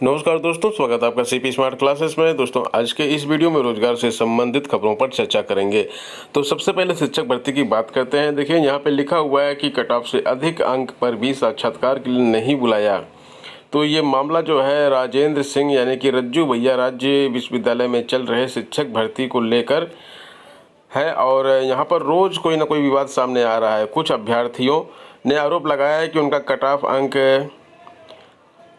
नमस्कार दोस्तों, स्वागत है आपका सीपी स्मार्ट क्लासेस में। दोस्तों, आज के इस वीडियो में रोजगार से संबंधित खबरों पर चर्चा करेंगे। तो सबसे पहले शिक्षक भर्ती की बात करते हैं। देखिए, यहाँ पे लिखा हुआ है कि कट ऑफ से अधिक अंक पर भी साक्षात्कार के लिए नहीं बुलाया। तो ये मामला जो है राजेंद्र सिंह यानी कि रज्जू भैया राज्य विश्वविद्यालय में चल रहे शिक्षक भर्ती को लेकर है। और यहाँ पर रोज कोई ना कोई विवाद सामने आ रहा है। कुछ अभ्यर्थियों ने आरोप लगाया है कि उनका कट ऑफ अंक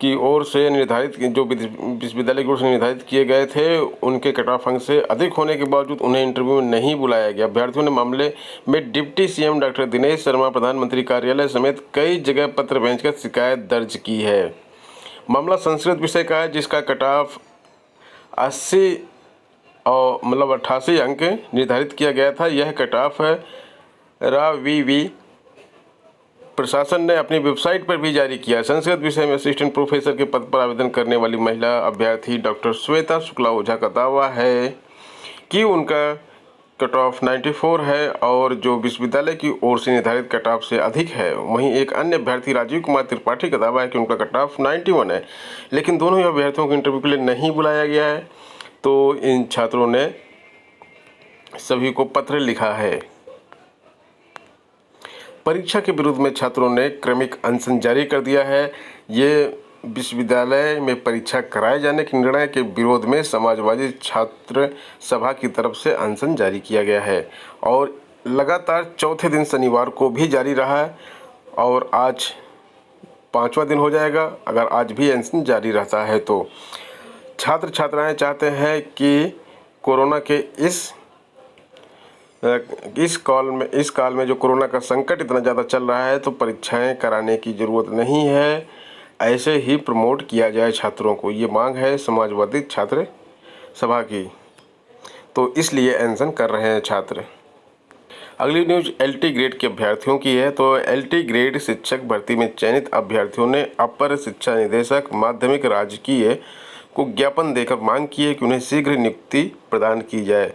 की ओर से निर्धारित जो विश्वविद्यालय की ओर से निर्धारित किए गए थे, उनके कट ऑफ अंक से अधिक होने के बावजूद उन्हें इंटरव्यू में नहीं बुलाया गया। अभ्यर्थियों ने मामले में deputy CM doctor Dinesh Sharma, प्रधानमंत्री कार्यालय समेत कई जगह पत्र भेजकर शिकायत दर्ज की है। मामला संस्कृत विषय का है, जिसका कट ऑफ 80 और 88 अंक निर्धारित किया गया था। यह कट ऑफ वी प्रशासन ने अपनी वेबसाइट पर भी जारी किया। संस्कृत विषय में असिस्टेंट प्रोफेसर के पद पर आवेदन करने वाली महिला अभ्यर्थी डॉक्टर श्वेता शुक्ला ओझा का दावा है कि उनका कट ऑफ 94 है और जो विश्वविद्यालय की ओर से निर्धारित कट ऑफ से अधिक है। वहीं एक अन्य अभ्यर्थी राजीव कुमार त्रिपाठी का दावा है कि उनका कट ऑफ 91 है, लेकिन दोनों ही अभ्यर्थियों को इंटरव्यू के लिए नहीं बुलाया गया है। तो इन छात्रों ने सभी को पत्र लिखा है। परीक्षा के विरोध में छात्रों ने क्रमिक अनशन जारी कर दिया है। ये विश्वविद्यालय में परीक्षा कराए जाने के निर्णय के विरोध में समाजवादी छात्र सभा की तरफ से अनशन जारी किया गया है और लगातार चौथे दिन शनिवार को भी जारी रहा है और आज 5वां दिन हो जाएगा अगर आज भी अनशन जारी रहता है। तो छात्र छात्राएं चाहते हैं कि कोरोना के इस काल में जो कोरोना का संकट इतना ज़्यादा चल रहा है, तो परीक्षाएं कराने की ज़रूरत नहीं है, ऐसे ही प्रमोट किया जाए छात्रों को। ये मांग है समाजवादी छात्र सभा की, तो इसलिए अनशन कर रहे हैं छात्र। अगली न्यूज़ LT ग्रेड के अभ्यर्थियों की है। तो LT ग्रेड शिक्षक भर्ती में चयनित अभ्यर्थियों ने अपर शिक्षा निदेशक माध्यमिक राजकीय को ज्ञापन देकर मांग की है कि उन्हें शीघ्र नियुक्ति प्रदान की जाए।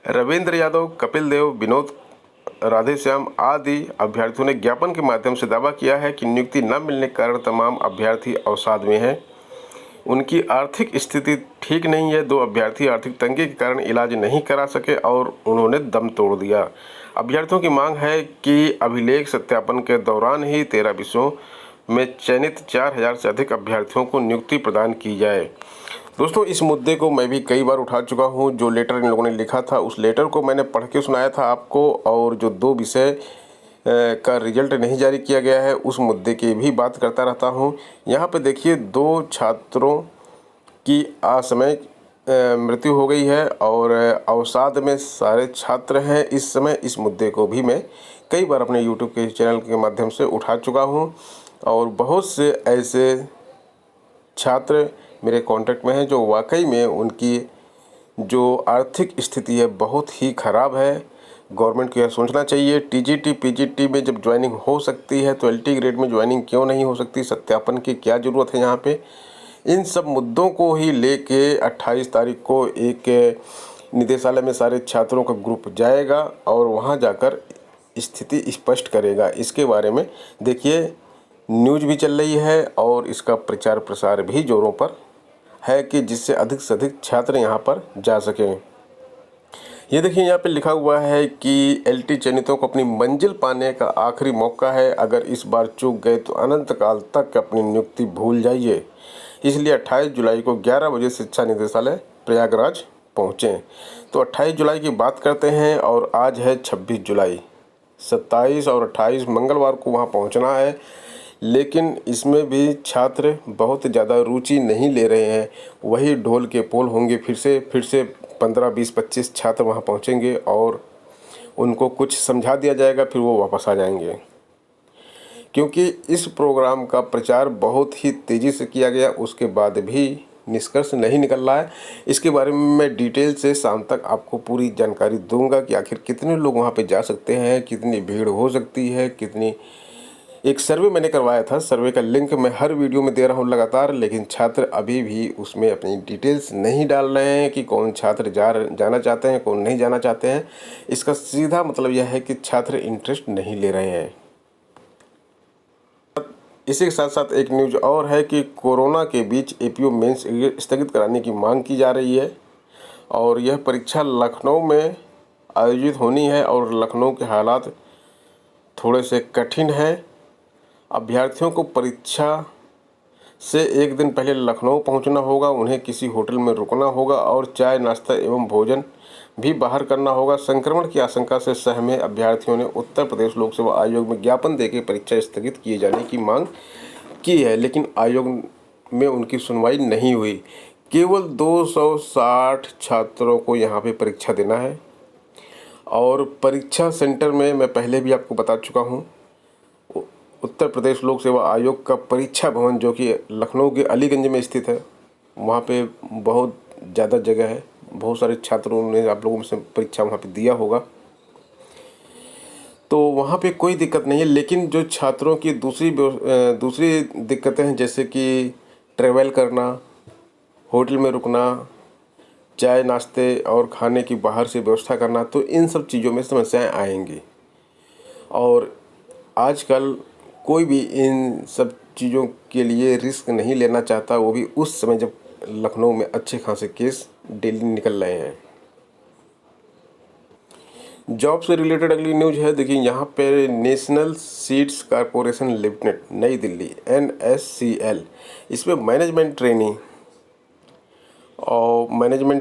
रविंद्र यादव, कपिल देव, विनोद, राधेश्याम आदि अभ्यर्थियों ने ज्ञापन के माध्यम से दावा किया है कि नियुक्ति न मिलने के कारण तमाम अभ्यर्थी अवसाद में हैं। उनकी आर्थिक स्थिति ठीक नहीं है। 2 अभ्यर्थी आर्थिक तंगी के कारण इलाज नहीं करा सके और उन्होंने दम तोड़ दिया। अभ्यर्थियों की मांग है कि अभिलेख सत्यापन के दौरान ही 13 विषयों में चयनित 4000 से अधिक अभ्यर्थियों को नियुक्ति प्रदान की जाए। दोस्तों, इस मुद्दे को मैं भी कई बार उठा चुका हूं। जो लेटर इन लोगों ने लिखा था, उस लेटर को मैंने पढ़ के सुनाया था आपको, और जो 2 विषय का रिजल्ट नहीं जारी किया गया है, उस मुद्दे की भी बात करता रहता हूं। यहाँ पे देखिए, 2 छात्रों की असमय मृत्यु हो गई है और अवसाद में सारे छात्र हैं इस समय। इस मुद्दे को भी मैं कई बार अपने यूट्यूब के चैनल के माध्यम से उठा चुका हूँ और बहुत से ऐसे छात्र मेरे कांटेक्ट में हैं जो वाकई में उनकी जो आर्थिक स्थिति है बहुत ही ख़राब है। गवर्नमेंट को यह सोचना चाहिए। TGT PGT में जब ज्वाइनिंग हो सकती है तो LT ग्रेड में ज्वाइनिंग क्यों नहीं हो सकती? सत्यापन की क्या ज़रूरत है यहाँ पे? इन सब मुद्दों को ही लेके 28 तारीख को एक निदेशालय में सारे छात्रों का ग्रुप जाएगा और वहाँ जाकर स्थिति स्पष्ट करेगा। इसके बारे में देखिए, न्यूज़ भी चल रही है और इसका प्रचार प्रसार भी जोरों पर है कि जिससे अधिक से अधिक छात्र यहाँ पर जा सकें। ये देखिए, यहाँ पे लिखा हुआ है कि LT चयनितों को अपनी मंजिल पाने का आखिरी मौका है। अगर इस बार चूक गए तो अनंत काल तक अपनी नियुक्ति भूल जाइए। इसलिए 28 जुलाई को 11 बजे शिक्षा निदेशालय प्रयागराज पहुँचें। तो 28 जुलाई की बात करते हैं और आज है 26 जुलाई। 27 और 28 मंगलवार को वहाँ पहुँचना है, लेकिन इसमें भी छात्र बहुत ज़्यादा रुचि नहीं ले रहे हैं। वही ढोल के पोल होंगे। फिर से 15, 20, 25 छात्र वहाँ पहुँचेंगे और उनको कुछ समझा दिया जाएगा, फिर वो वापस आ जाएंगे। क्योंकि इस प्रोग्राम का प्रचार बहुत ही तेज़ी से किया गया, उसके बाद भी निष्कर्ष नहीं निकल रहा है। इसके बारे में मैं डिटेल से शाम तक आपको पूरी जानकारी दूंगा कि आखिर कितने लोग वहाँ पे जा सकते हैं, कितनी भीड़ हो सकती है, कितनी। एक सर्वे मैंने करवाया था, सर्वे का लिंक मैं हर वीडियो में दे रहा हूँ लगातार, लेकिन छात्र अभी भी उसमें अपनी डिटेल्स नहीं डाल रहे हैं कि कौन छात्र जाना चाहते हैं, कौन नहीं जाना चाहते हैं। इसका सीधा मतलब यह है कि छात्र इंटरेस्ट नहीं ले रहे हैं। इसी के साथ साथ एक न्यूज़ और है कि कोरोना के बीच एपीओ मेंस स्थगित कराने की मांग की जा रही है और यह परीक्षा लखनऊ में आयोजित होनी है और लखनऊ के हालात थोड़े से कठिन हैं। अभ्यर्थियों को परीक्षा से एक दिन पहले लखनऊ पहुंचना होगा, उन्हें किसी होटल में रुकना होगा और चाय नाश्ता एवं भोजन भी बाहर करना होगा। संक्रमण की आशंका से सहमे अभ्यर्थियों ने उत्तर प्रदेश लोक सेवा आयोग में ज्ञापन देकर परीक्षा स्थगित किए जाने की मांग की है, लेकिन आयोग में उनकी सुनवाई नहीं हुई। केवल 260 छात्रों को यहाँ पे परीक्षा देना है और परीक्षा सेंटर में मैं पहले भी आपको बता चुका हूँ, उत्तर प्रदेश लोक सेवा आयोग का परीक्षा भवन जो कि लखनऊ के अलीगंज में स्थित है, वहाँ पे बहुत ज़्यादा जगह है, बहुत सारे छात्रों ने आप लोगों से परीक्षा वहाँ पे दिया होगा, तो वहाँ पे कोई दिक्कत नहीं है। लेकिन जो छात्रों की दूसरी दिक्कतें हैं, जैसे कि ट्रैवल करना, होटल में रुकना, चाय नाश्ते और खाने की बाहर से व्यवस्था करना, तो इन सब चीज़ों में समस्याएं आएंगी। और आजकल कोई भी इन सब चीज़ों के लिए रिस्क नहीं लेना चाहता, वो भी उस समय जब लखनऊ में अच्छे खासे केस डेली निकल रहे हैं। जॉब से रिलेटेड अगली न्यूज़ है, देखिए यहाँ पे नेशनल सीड्स कॉरपोरेशन लिमिटेड नई दिल्ली NSCL, इसमें management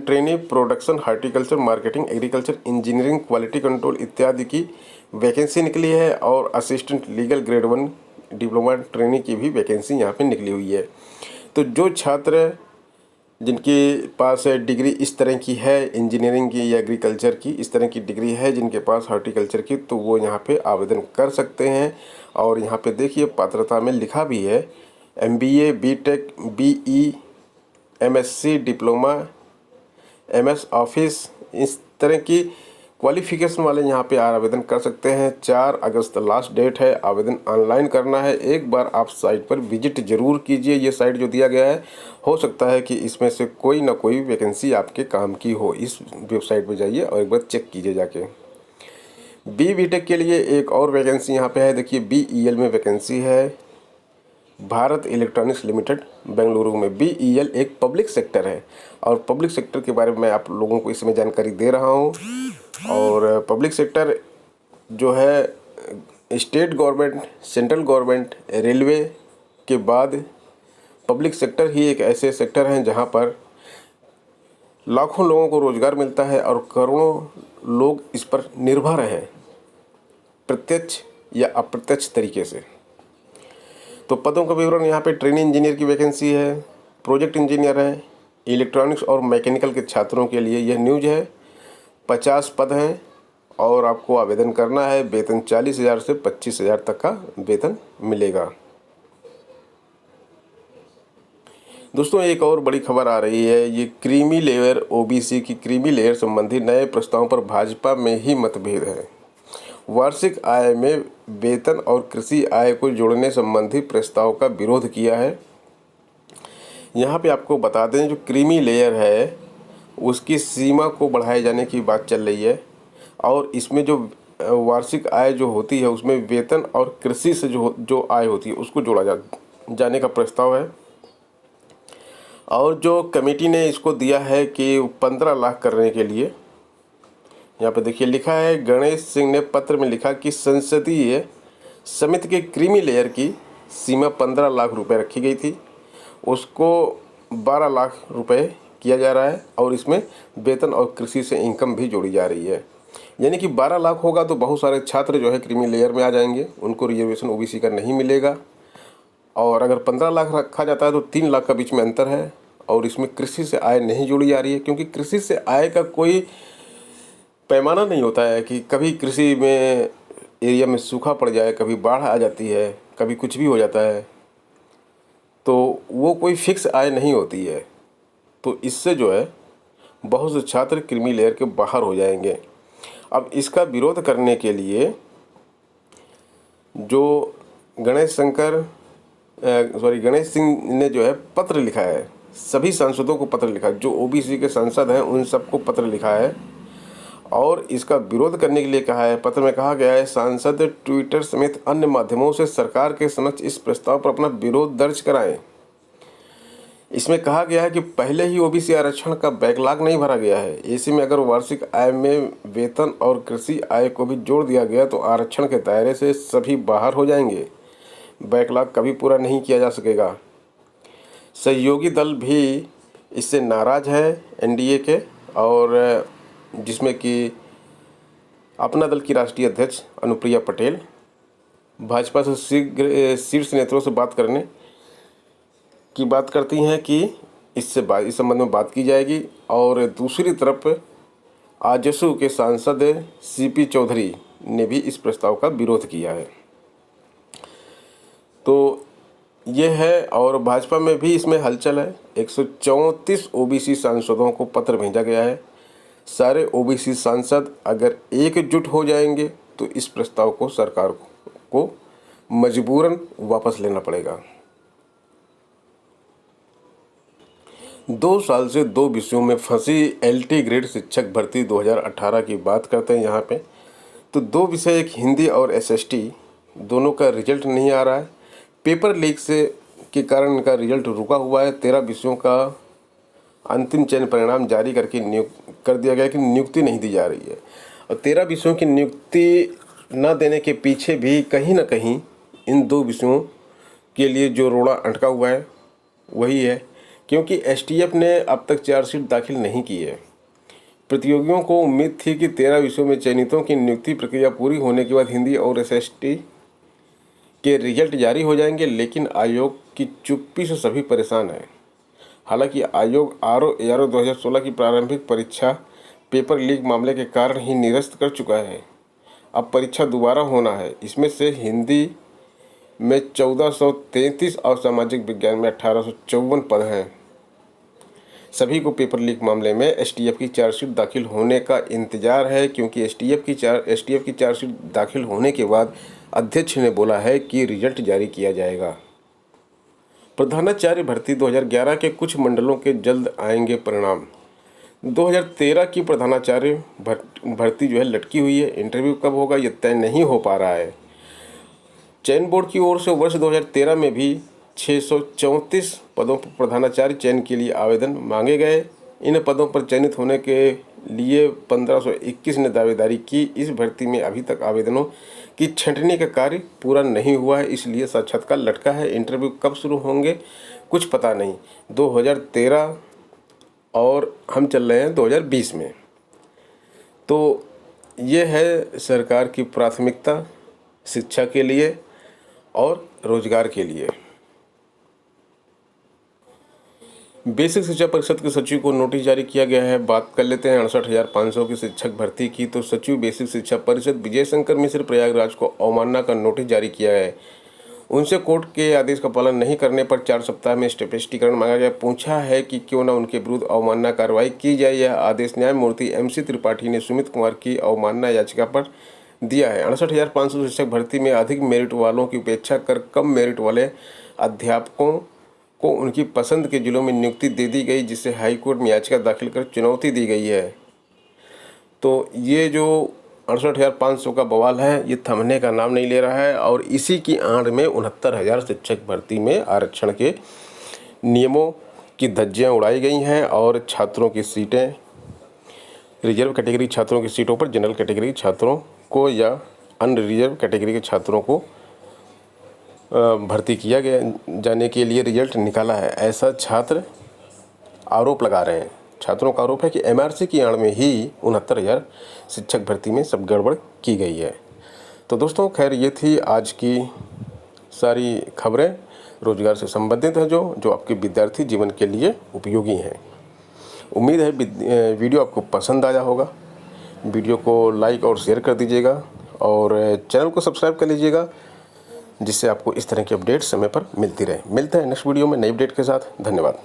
trainee production, horticulture, marketing, agriculture, engineering, quality control इत्यादि की वैकेंसी निकली है और assistant legal grade 1 diploma trainee की भी वैकेंसी यहाँ पे निकली हुई है। तो जो छात्र जिनके पास डिग्री इस तरह की है, इंजीनियरिंग की या एग्रीकल्चर की इस तरह की डिग्री है, जिनके पास हार्टिकल्चर की, तो वो यहाँ पे आवेदन कर सकते हैं। और यहाँ पे देखिए पात्रता में लिखा भी है MBA, BTech, BE, MSc, diploma, MS office, इस तरह की क्वालिफिकेशन वाले यहाँ पे आवेदन कर सकते हैं। 4 अगस्त लास्ट डेट है, आवेदन ऑनलाइन करना है। एक बार आप साइट पर विजिट ज़रूर कीजिए, ये साइट जो दिया गया है, हो सकता है कि इसमें से कोई ना कोई वैकेंसी आपके काम की हो। इस वेबसाइट पर जाइए और एक बार चेक कीजिए जाके। BTech के लिए एक और वैकेंसी यहाँ पे है, देखिए BEL में वैकेंसी है, भारत इलेक्ट्रॉनिक्स लिमिटेड बेंगलुरु में। BEL एक पब्लिक सेक्टर है और पब्लिक सेक्टर के बारे में मैं आप लोगों को इसमें जानकारी दे रहा हूँ। और पब्लिक सेक्टर जो है state government, central government, railway के बाद पब्लिक सेक्टर ही एक ऐसे सेक्टर हैं जहाँ पर लाखों लोगों को रोज़गार मिलता है और करोड़ों लोग इस पर निर्भर हैं, प्रत्यक्ष या अप्रत्यक्ष तरीके से। तो पदों का विवरण यहाँ पे ट्रेनी इंजीनियर की वैकेंसी है, प्रोजेक्ट इंजीनियर है, इलेक्ट्रॉनिक्स और मैकेनिकल के छात्रों के लिए यह न्यूज़ है। 50 पद हैं और आपको आवेदन करना है। वेतन 40,000 से 25,000 तक का वेतन मिलेगा। दोस्तों एक और बड़ी खबर आ रही है, ये क्रीमी लेयर OBC की क्रीमी लेयर संबंधी नए प्रस्तावों पर भाजपा में ही मतभेद है। वार्षिक आय में वेतन और कृषि आय को जोड़ने संबंधी प्रस्ताव का विरोध किया है। यहाँ पे आपको बता दें, जो क्रीमी लेयर है उसकी सीमा को बढ़ाए जाने की बात चल रही है और इसमें जो वार्षिक आय जो होती है उसमें वेतन और कृषि से जो आय होती है उसको जोड़ा जाने का प्रस्ताव है। और जो कमेटी ने इसको दिया है कि 15 लाख करने के लिए, यहाँ पे देखिए लिखा है, गणेश सिंह ने पत्र में लिखा कि संसदीय समिति के क्रीमी लेयर की सीमा 15 लाख रुपए रखी गई थी, उसको 12 लाख रुपए किया जा रहा है और इसमें वेतन और कृषि से इनकम भी जोड़ी जा रही है। यानी कि 12 लाख होगा तो बहुत सारे छात्र जो है क्रीमी लेयर में आ जाएंगे, उनको रिजर्वेशन OBC का नहीं मिलेगा। और अगर 15 लाख रखा जाता है तो 3 लाख का बीच में अंतर है और इसमें कृषि से आय नहीं जोड़ी जा रही है, क्योंकि कृषि से आय का कोई पैमाना नहीं होता है कि कभी कृषि में एरिया में सूखा पड़ जाए, कभी बाढ़ आ जाती है, कभी कुछ भी हो जाता है, तो वो कोई फिक्स आय नहीं होती है। तो इससे जो है बहुत से छात्र क्रीमी लेयर के बाहर हो जाएंगे। अब इसका विरोध करने के लिए जो गणेश सिंह ने जो है पत्र लिखा है, सभी सांसदों को पत्र लिखा, जो OBC के सांसद हैं उन सबको पत्र लिखा है और इसका विरोध करने के लिए कहा है। पत्र में कहा गया है, सांसद ट्विटर समेत अन्य माध्यमों से सरकार के समक्ष इस प्रस्ताव पर अपना विरोध दर्ज कराएं। इसमें कहा गया है कि पहले ही ओबीसी आरक्षण का बैकलॉग नहीं भरा गया है। ऐसे में अगर वार्षिक आय में वेतन और कृषि आय को भी जोड़ दिया गया तो आरक्षण के दायरे से सभी बाहर हो जाएंगे। बैकलॉग कभी पूरा नहीं किया जा सकेगा। सहयोगी दल भी इससे नाराज़ है, एनडीए के, और जिसमें कि अपना दल की राष्ट्रीय अध्यक्ष अनुप्रिया पटेल भाजपा से शीघ्र शीर्ष नेताओं से बात करने की बात करती हैं कि इस संबंध में बात की जाएगी। और दूसरी तरफ आजसू के सांसद सीपी चौधरी ने भी इस प्रस्ताव का विरोध किया है। तो ये है, और भाजपा में भी इसमें हलचल है। 134 ओबीसी सांसदों को पत्र भेजा गया है। सारे ओबीसी सांसद अगर एकजुट हो जाएंगे तो इस प्रस्ताव को सरकार को मजबूरन वापस लेना पड़ेगा। 2 साल से 2 विषयों में फंसी एलटी ग्रेड शिक्षक भर्ती 2018 की बात करते हैं यहाँ पे। तो 2 विषय, एक हिंदी और एसएसटी, दोनों का रिजल्ट नहीं आ रहा है। पेपर लीक से के कारण इनका रिजल्ट रुका हुआ है। 13 विषयों का अंतिम चयन परिणाम जारी करके कर दिया गया कि नियुक्ति नहीं दी जा रही है। और 13 विषयों की नियुक्ति न देने के पीछे भी कहीं ना कहीं इन 2 विषयों के लिए जो रोड़ा अटका हुआ है वही है, क्योंकि एसटीएफ ने अब तक चार्जशीट दाखिल नहीं की है। प्रतियोगियों को उम्मीद थी कि 13 विषयों में चयनितों की नियुक्ति प्रक्रिया पूरी होने के बाद हिंदी और एसएसटी के रिजल्ट जारी हो जाएंगे, लेकिन आयोग की चुप्पी से सभी परेशान हैं। हालांकि आयोग आरओ 2016 की प्रारंभिक परीक्षा पेपर लीक मामले के कारण ही निरस्त कर चुका है। अब परीक्षा दोबारा होना है। इसमें से हिंदी में 1433 और सामाजिक विज्ञान में 1854 पद हैं। सभी को पेपर लीक मामले में एसटीएफ की चार्जशीट दाखिल होने का इंतजार है, क्योंकि एसटीएफ की चार्जशीट दाखिल होने के बाद अध्यक्ष ने बोला है कि रिजल्ट जारी किया जाएगा। प्रधानाचार्य भर्ती 2011 के कुछ मंडलों के जल्द आएंगे परिणाम। 2013 की प्रधानाचार्य भर्ती जो है लटकी हुई है। इंटरव्यू कब होगा ये तय नहीं हो पा रहा है। चयन बोर्ड की ओर से वर्ष 2013 में भी 634 पदों पर प्रधानाचार्य चयन के लिए आवेदन मांगे गए। इन पदों पर चयनित होने के लिए 1521 ने दावेदारी की। इस भर्ती में अभी तक आवेदनों की छंटनी का कार्य पूरा नहीं हुआ है, इसलिए साक्षात्कार लटका है। इंटरव्यू कब शुरू होंगे कुछ पता नहीं। 2013 और हम चल रहे हैं 2020 में। तो ये है सरकार की प्राथमिकता शिक्षा के लिए और रोजगार के लिए। बेसिक शिक्षा परिषद के सचिव को नोटिस जारी किया गया है। बात कर लेते हैं 68,500 की शिक्षक भर्ती की। तो सचिव बेसिक शिक्षा परिषद विजय शंकर मिश्र प्रयागराज को अवमानना का नोटिस जारी किया है। उनसे कोर्ट के आदेश का पालन नहीं करने पर 4 सप्ताह में स्पष्टीकरण मांगा गया। पूछा है कि क्यों न उनके विरुद्ध अवमानना कार्रवाई की जाए। यह आदेश न्यायमूर्ति MC त्रिपाठी ने सुमित कुमार की अवमानना याचिका पर दिया है। 68,500 शिक्षक भर्ती में अधिक मेरिट वालों की उपेक्षा कर कम मेरिट वाले अध्यापकों को उनकी पसंद के जिलों में नियुक्ति दे दी गई, जिससे हाईकोर्ट में याचिका दाखिल कर चुनौती दी गई है। तो ये जो 68,500 का बवाल है ये थमने का नाम नहीं ले रहा है, और इसी की आड़ में 69,000 शिक्षक भर्ती में आरक्षण के नियमों की धज्जियाँ उड़ाई गई हैं, और छात्रों की सीटें, रिजर्व कैटेगरी छात्रों की सीटों पर जनरल कैटेगरी छात्रों को या अन्य रिजर्व कैटेगरी के छात्रों को भर्ती किया गया जाने के लिए रिजल्ट निकाला है, ऐसा छात्र आरोप लगा रहे हैं। छात्रों का आरोप है कि MRC की आड़ में ही 69,000 शिक्षक भर्ती में सब गड़बड़ की गई है। तो दोस्तों खैर ये थी आज की सारी खबरें रोजगार से संबंधित हैं जो आपके विद्यार्थी जीवन के लिए उपयोगी हैं। उम्मीद है वीडियो आपको पसंद आया होगा। वीडियो को लाइक और शेयर कर दीजिएगा, और चैनल को सब्सक्राइब कर लीजिएगा, जिससे आपको इस तरह की अपडेट समय पर मिलती रहे। मिलते हैं नेक्स्ट वीडियो में नई अपडेट के साथ। धन्यवाद।